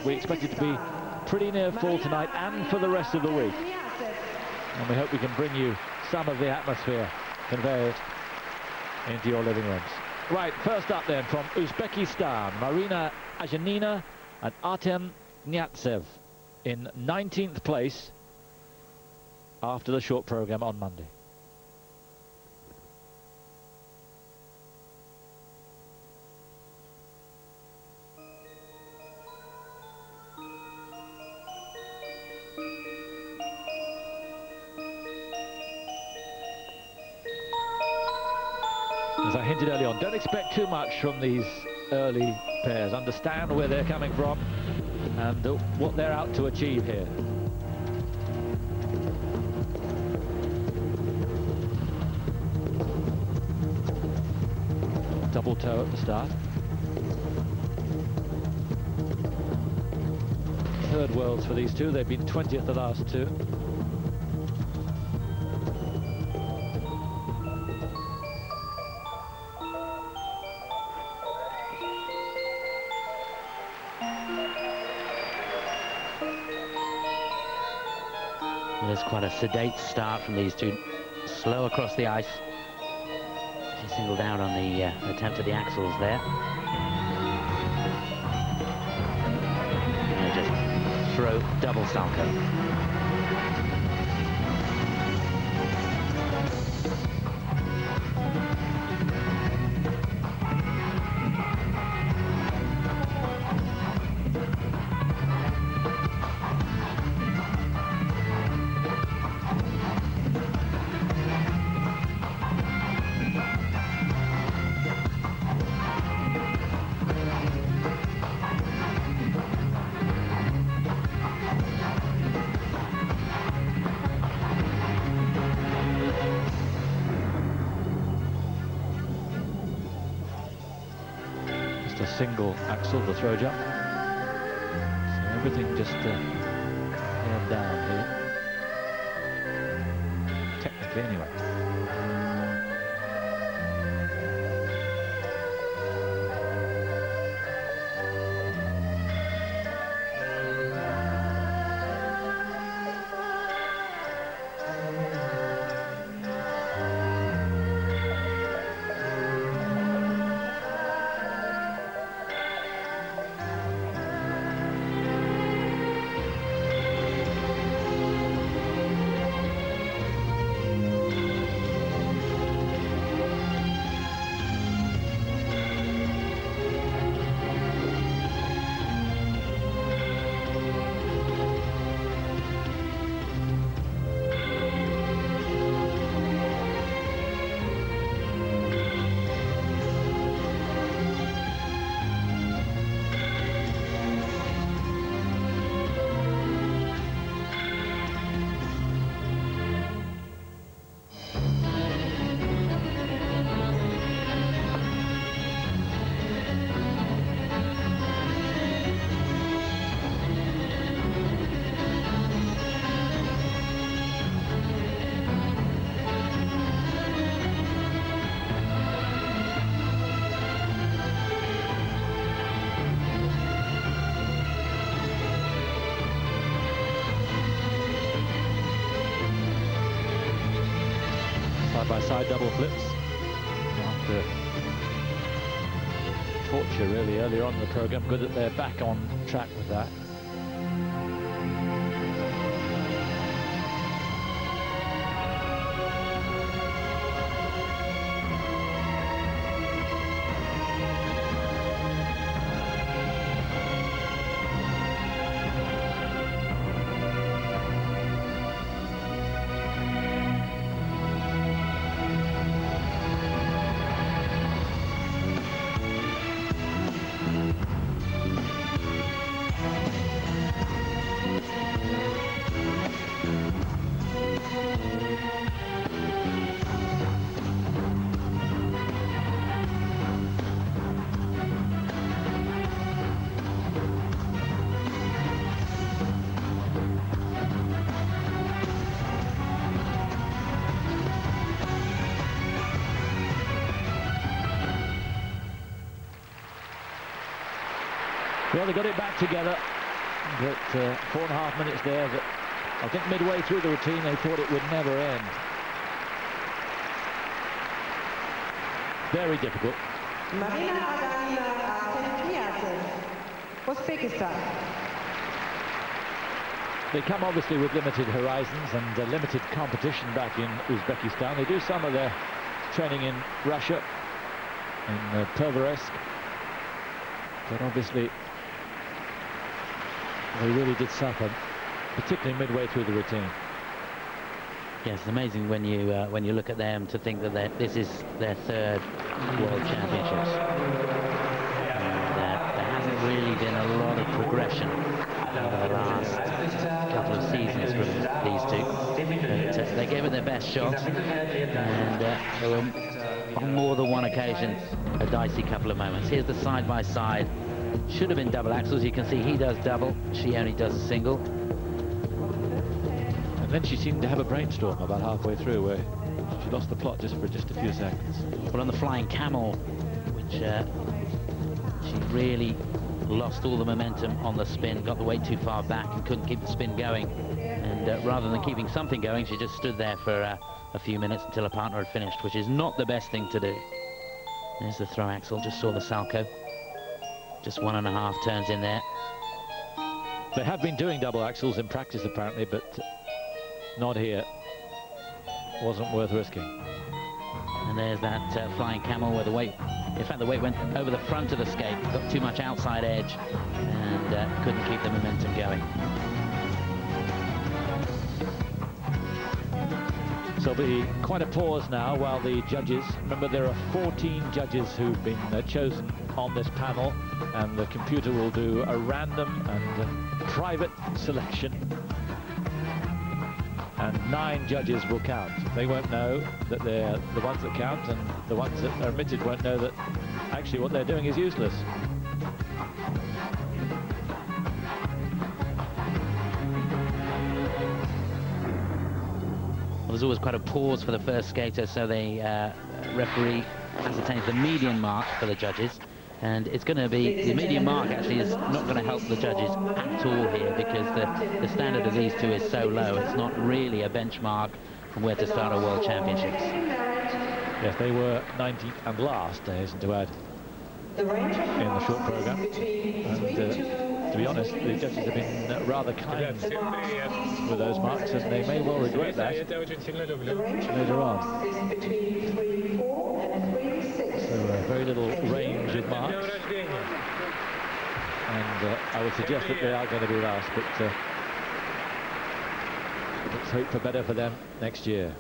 we expect it to be pretty near full tonight and for the rest of the week. And we hope we can bring you some of the atmosphere, convey it into your living rooms. Right, first up then from Uzbekistan, Marina Aganina and Artem Knyazev in 19th place after the short program on Monday. As I hinted early on, don't expect too much from these early pairs. Understand where they're coming from and what they're out to achieve here. Double toe at the start. Third worlds for these two. They've been 20th the last two. There's quite a sedate start from these two. Slow across the ice. She singled out on the attempt at the axles there. And just throw double Salchow. A single axle, the throw jump. So everything just held down here. Technically, anyway. Side-by-side double flips after torture really earlier on in the program. Good that they're back on track with that. Well, they got it back together. But 4.5 minutes there, but I think midway through the routine they thought it would never end. Very difficult. Marina Aganina Artem Knyazev, Uzbekistan. They come obviously with limited horizons and limited competition back in Uzbekistan. They do some of their training in Russia, in Perveresk, but obviously they really did suffer, particularly midway through the routine. Yes, it's amazing when you look at them to think that this is their third World Championships. And, there hasn't really been a lot of progression over the last couple of seasons from these two. But, they gave it their best shot, and there were on more than one occasion a dicey couple of moments. Here's the side-by-side. Should have been double axels. You can see he does double, she only does a single. And then she seemed to have a brainstorm about halfway through where she lost the plot just a few seconds. Well, on the flying camel, which she really lost all the momentum on the spin, got the weight too far back and couldn't keep the spin going. And rather than keeping something going, she just stood there for a few minutes until her partner had finished, which is not the best thing to do. There's the throw axel, just saw the salco. Just 1.5 turns in there. They have been doing double axels in practice apparently, but not here. Wasn't worth risking. And there's that flying camel where the weight, in fact the weight went over the front of the skate, got too much outside edge and couldn't keep the momentum going. So there'll be quite a pause now while the judges, remember there are 14 judges who've been chosen on this panel, and the computer will do a random and private selection, and 9 judges will count. They won't know that they're the ones that count, and the ones that are omitted won't know that actually what they're doing is useless. There's always quite a pause for the first skater, so the referee ascertains the median mark for the judges, and it's going to be the median mark actually is not going to help the judges at all here, because the standard of these two is so low. It's not really a benchmark from where to start a World Championships. Yes, they were 19th and last, I hasten to add, in the short program. And to be honest, the judges have been rather kind with those marks, and they may well regret that later on. So very little range in marks, and I would suggest that they are going to be last, but let's hope for better for them next year.